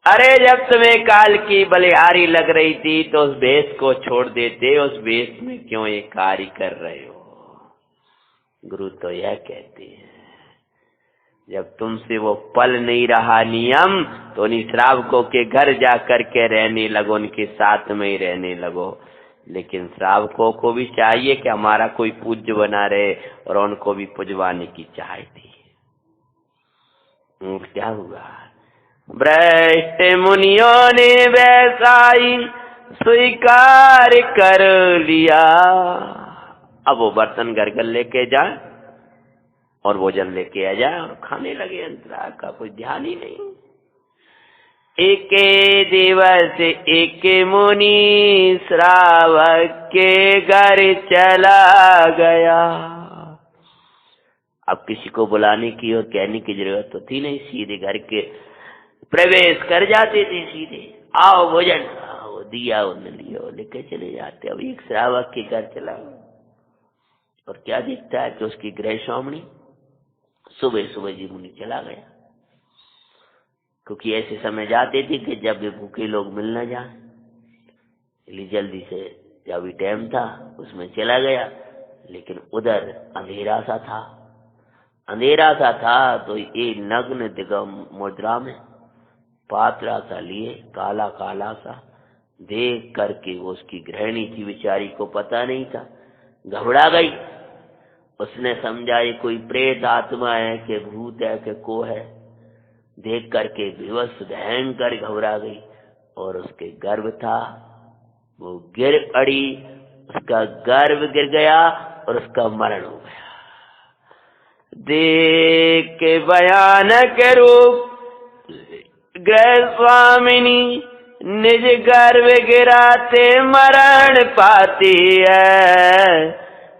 [SPEAKER 1] अरे जब तुम्हें काल की बलिहारी लग रही थी तो उस भेष को छोड़ देते, उस भेष में क्यों ये कार्य कर रहे हो? गुरु तो यह कहते हैं जब तुमसे वो पल नहीं रहा नियम तो उन्हीं श्रावकों के घर जाकर के रहने लगो, उनके साथ में ही रहने लगो। लेकिन श्रावकों को भी चाहिए कि हमारा कोई पूज्य बना रहे और उनको भी पुजवाने की चाह थी। क्या हुआ? भ्रष्ट मुनियों ने वैसा ही स्वीकार कर लिया। अब वो बर्तन घर घर लेके जाए और भोजन लेके आ जाए और खाने लगे। अंतरा का कोई ध्यान ही नहीं। एक दिवस एक मुनि श्रावक के घर चला गया। अब किसी को बुलाने की और कहने की जरूरत तो थी नहीं, सीधे घर के प्रवेश कर जाते थे। सीधे आओ भोजन, आओ दिया, उन्हें लियो, लेके चले जाते। अब एक श्रावक के घर चला और क्या दिखता है कि उसकी गृह स्वामिनी सुबह सुबह जी मुनि चला गया। क्योंकि ऐसे समय जाते थे कि जब भी भूखे लोग मिल न जाए, इसलिए जल्दी से जब भी टाइम था उसमें चला गया। लेकिन उधर अंधेरा सा था, अंधेरा सा था तो ये नग्न दिगम मुद्रा में पात्रा सा लिए, काला काला सा देख करके वो उसकी गृहिणी थी, बेचारी को पता नहीं था, घबरा गई। उसने समझा ये कोई प्रेत आत्मा है कि भूत है कि को है। देख करके विवश भयंकर घबरा गई और उसके गर्भ था वो गिर पड़ी, उसका गर्भ गिर गया और उसका मरण हो गया। देख के भयानक रूप गृह स्वामिनी निज गर्भ गिराते मरण पाती है।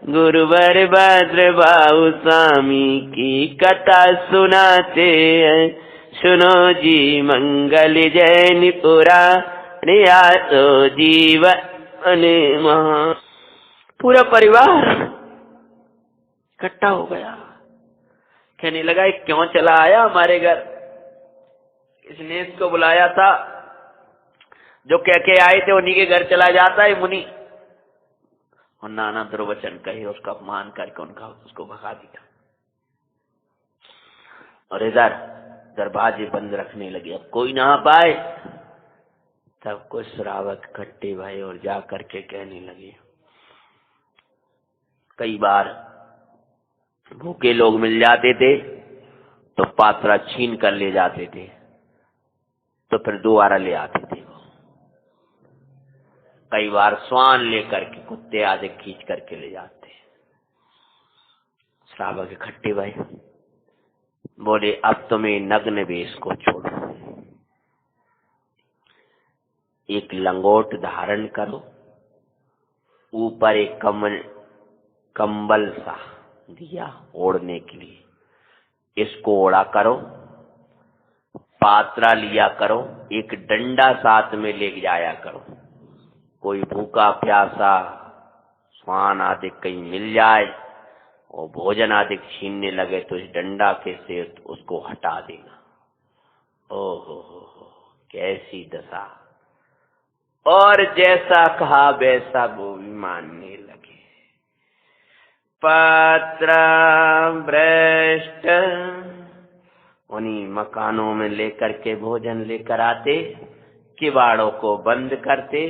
[SPEAKER 1] गुरुवर भद्र बाबू स्वामी की कथा सुनाते हैं, सुनो जी मंगल जैनपुरा तो जीवन महा। पूरा परिवार इकट्ठा हो गया, कहने लगा ये क्यों चला आया हमारे घर? इसने इसको बुलाया था, जो कह के आए थे उन्हीं के घर चला जाता है मुनि। और नाना दुर्वचन कहे, उसका अपमान करके उसको भगा दिया और इधर दरवाजे बंद रखने लगे, अब कोई ना पाए। तब कुछ श्रावक इकट्ठे भये और जा करके कहने लगे, कई बार भूखे लोग मिल जाते थे तो पात्रा छीन कर ले जाते थे, तो फिर दोबारा ले आते थे। कई बार स्वान लेकर के, कुत्ते आदि खींच करके ले जाते। श्रावक इकट्ठे भये, बोले अब तुम्हें नग्न वेश को छोड़ो, एक लंगोट धारण करो, ऊपर एक कंबल सा दिया ओढ़ने के लिए, इसको ओढ़ा करो, पात्रा लिया करो, एक डंडा साथ में ले जाया करो, कोई भूखा प्यासा स्वान आदि कहीं मिल जाए और भोजन आदि छीनने लगे तो इस डंडा के से उसको हटा देना। ओहो हो, कैसी दशा। और जैसा कहा वैसा वो भी मानने लगे। पात्र भ्रष्ट उन्हीं मकानों में लेकर के भोजन लेकर आते, किवाड़ों को बंद करते,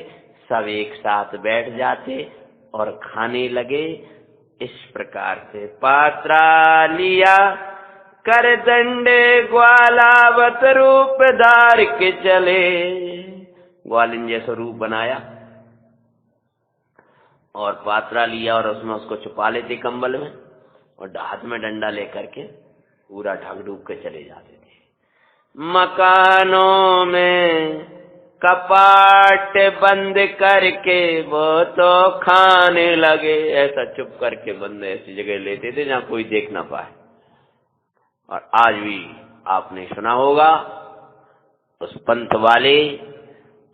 [SPEAKER 1] सब एक साथ बैठ जाते और खाने लगे। इस प्रकार से पात्रा लिया कर दंडे ग्वालावत रूप धार के चले, ग्वालिन जैसा रूप बनाया और पात्रा लिया और उसमें उसको छुपा लेते कंबल में और हाथ में डंडा लेकर के पूरा ढक ढूक के चले जाते थे। मकानों में कपाट बंद करके वो तो खाने लगे, ऐसा चुप करके बंद ऐसी जगह लेते थे जहां कोई देख ना पाए। और आज भी आपने सुना होगा उस पंथ वाले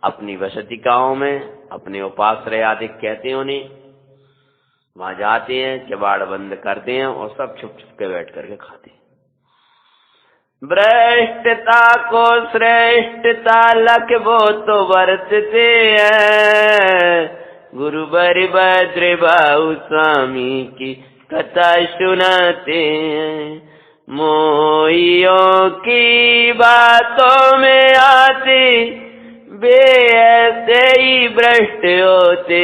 [SPEAKER 1] अपनी वसतिकाओं में अपने उपाश्रय आदि कहते हैं उन्हें, वहां जाते हैं, किवाड़ बंद करते हैं और सब छुप छुप के बैठ करके खाते हैं। भ्रष्टता को श्रेष्ठता लख वो तो वर्तते हैं, गुरुवर भद्रबाहु स्वामी की कथा सुनाते हैं। मोहियों की बातों में आते वे ऐसे ही भ्रष्ट होते,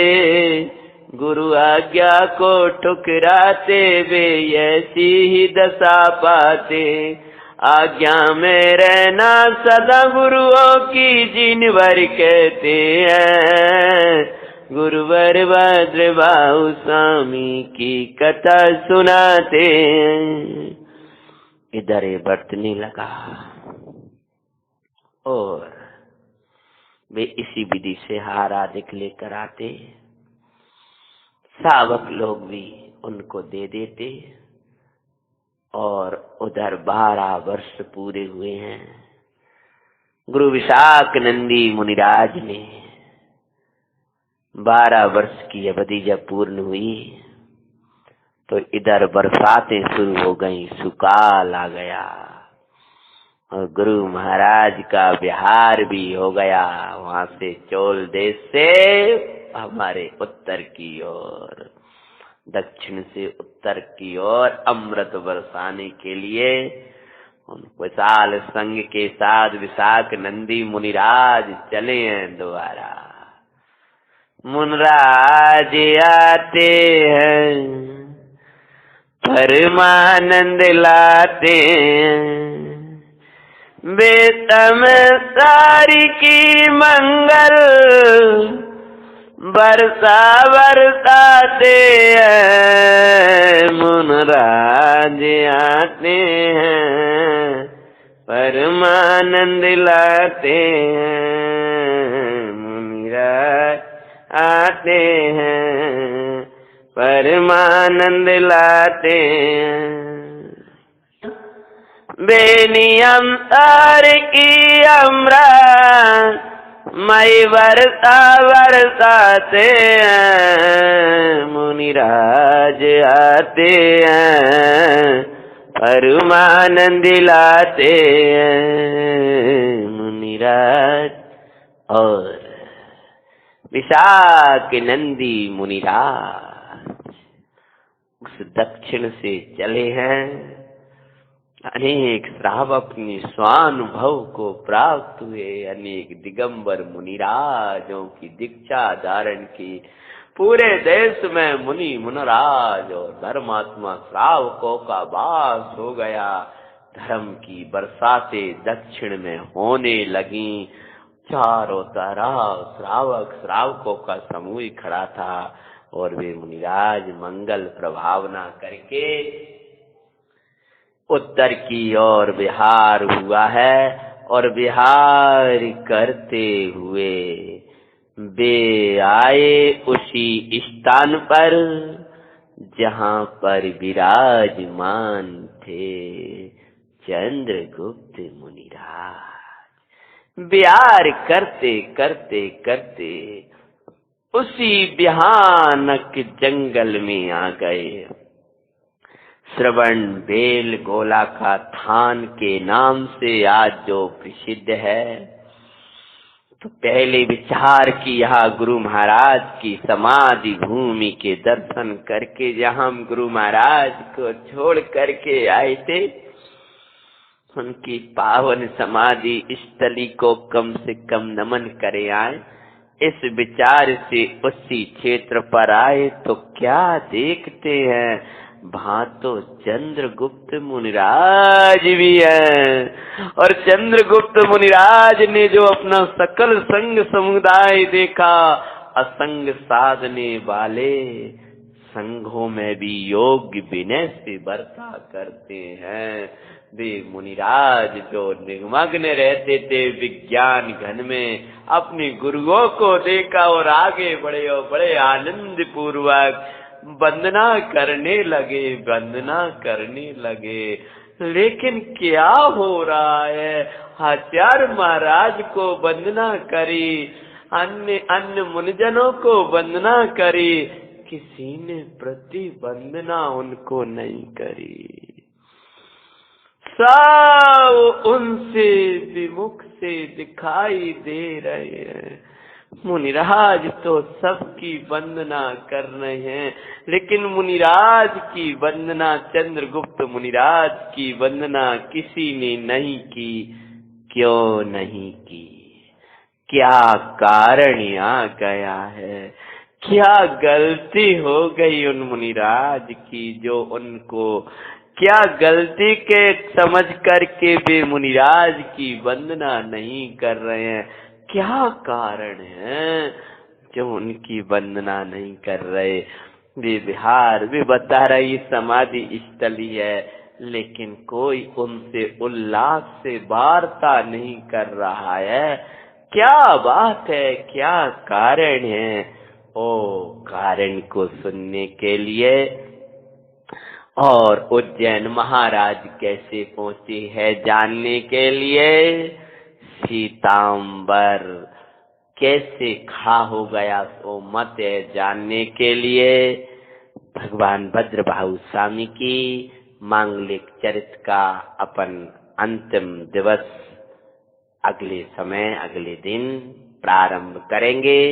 [SPEAKER 1] गुरु आज्ञा को ठुकराते वे ऐसी ही दशा पाते। आज्ञा में रहना सदा गुरुओं की जिनवर कहते हैं, गुरुवर भद्रबाहु स्वामी की कथा सुनाते हैं। इधर ये बरतने लगा और वे इसी विधि से हार आदि लेकर आते, सावक लोग भी उनको दे देते और उधर 12 वर्ष पूरे हुए हैं। गुरु विशाख नंदी मुनिराज ने 12 वर्ष की अवधि जब पूर्ण हुई तो इधर बरसातें शुरू हो गई, सुकाल आ गया और गुरु महाराज का बिहार भी हो गया, वहां से चोल देश से हमारे उत्तर की ओर, दक्षिण से उत्तर की ओर अमृत बरसाने के लिए उन विशाल संघ के साथ विशाख नंदी मुनिराज चले हैं दोबारा। मुनिराज आते हैं, परमानंद लाते हैं, बेतम सारी की मंगल बरसा बरसाते हैं। मुनिराज आते हैं, परमानंद लाते हैं, मुनिराज आते हैं, परमानंद लाते हैं। बेनियम तार की अमृत मई वर्षा बरसाते हैं, मुनिराज आते हैं, परमानंद लाते हैं, मुनिराज। और विशाख नंदी मुनिराज उस दक्षिण से चले हैं। अनेक श्रावक अपनी स्वानुभव को प्राप्त हुए, अनेक दिगंबर मुनिराजों की दीक्षा धारण की। पूरे देश में मुनि मुनिराज और धर्मात्मा श्रावकों का वास हो गया। धर्म की बरसातें दक्षिण में होने लगी। चारों तरफ श्रावक श्रावकों का समूह खड़ा था और वे मुनिराज मंगल प्रभावना करके उत्तर की ओर विहार हुआ है और विहार करते हुए वे आए उसी स्थान पर जहाँ पर विराजमान थे चंद्रगुप्त मुनिराज। विहार करते करते करते उसी भयानक जंगल में आ गए। श्रवण बेल गोला का थान के नाम से आज जो प्रसिद्ध है। तो पहले विचार किया गुरु महाराज की समाधि भूमि के दर्शन करके, जहाँ हम गुरु महाराज को छोड़ करके आए थे, उनकी पावन समाधि स्थली को कम से कम नमन करे आए। इस विचार से उसी क्षेत्र पर आए तो क्या देखते हैं, वहां तो चंद्रगुप्त मुनिराज भी है। और चंद्रगुप्त मुनिराज ने जो अपना सकल संग समुदाय देखा, असंग साधने वाले संघों में भी योग्य विनय से वर्ता करते हैं। वे मुनिराज जो निमग्न रहते थे विज्ञान घन में, अपने गुरुओं को देखा और आगे बढ़े और बड़े आनंद पूर्वक वंदना करने लगे, वंदना करने लगे। लेकिन क्या हो रहा है, आचार्य महाराज को वंदना करी, अन्य मुनिजनों को वंदना करी, किसी ने प्रति वंदना उनको नहीं करी। सब उनसे विमुख से दिखाई दे रहे हैं। मुनिराज तो सबकी वंदना कर रहे हैं, लेकिन मुनिराज की वंदना, चंद्रगुप्त मुनिराज की वंदना किसी ने नहीं की। क्यों नहीं की? क्या कारण आ गया है? क्या गलती हो गई उन मुनिराज की जो उनको, क्या गलती के समझ करके वे मुनिराज की वंदना नहीं कर रहे हैं? क्या कारण है जो उनकी वंदना नहीं कर रहे? वे विहार, वे बता रही समाधि स्थली है, लेकिन कोई उनसे उल्लास से वार्ता नहीं कर रहा है। क्या बात है, क्या कारण है? ओ कारण को सुनने के लिए और उज्जैन महाराज कैसे पहुंचे हैं जानने के लिए, सीतांबर कैसे खड़ा हो गया सो मत है जानने के लिए, भगवान भद्रबाहु स्वामी की मांगलिक चरित्र का अपन अंतिम दिवस अगले समय, अगले दिन प्रारंभ करेंगे।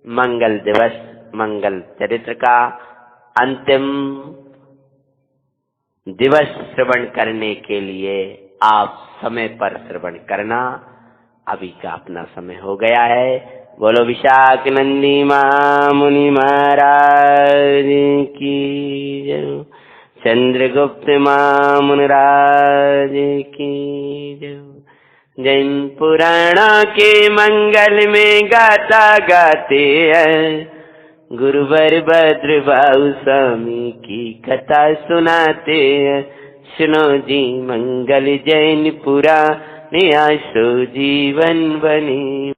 [SPEAKER 1] मंगल दिवस, मंगल चरित्र का अंतिम दिवस श्रवण करने के लिए आप समय पर श्रवण करना। अभी का अपना समय हो गया है। बोलो विशाख नंदी मुनि महाराज की जय, चंद्रगुप्त मुनिराज की जय। जैन पुराण के मंगल में गाता गाते हैं, गुरुवर भद्रबाहु स्वामी की कथा सुनाते हैं। सुनो जी मंगल जैन पुराण, आशो जीवन बने।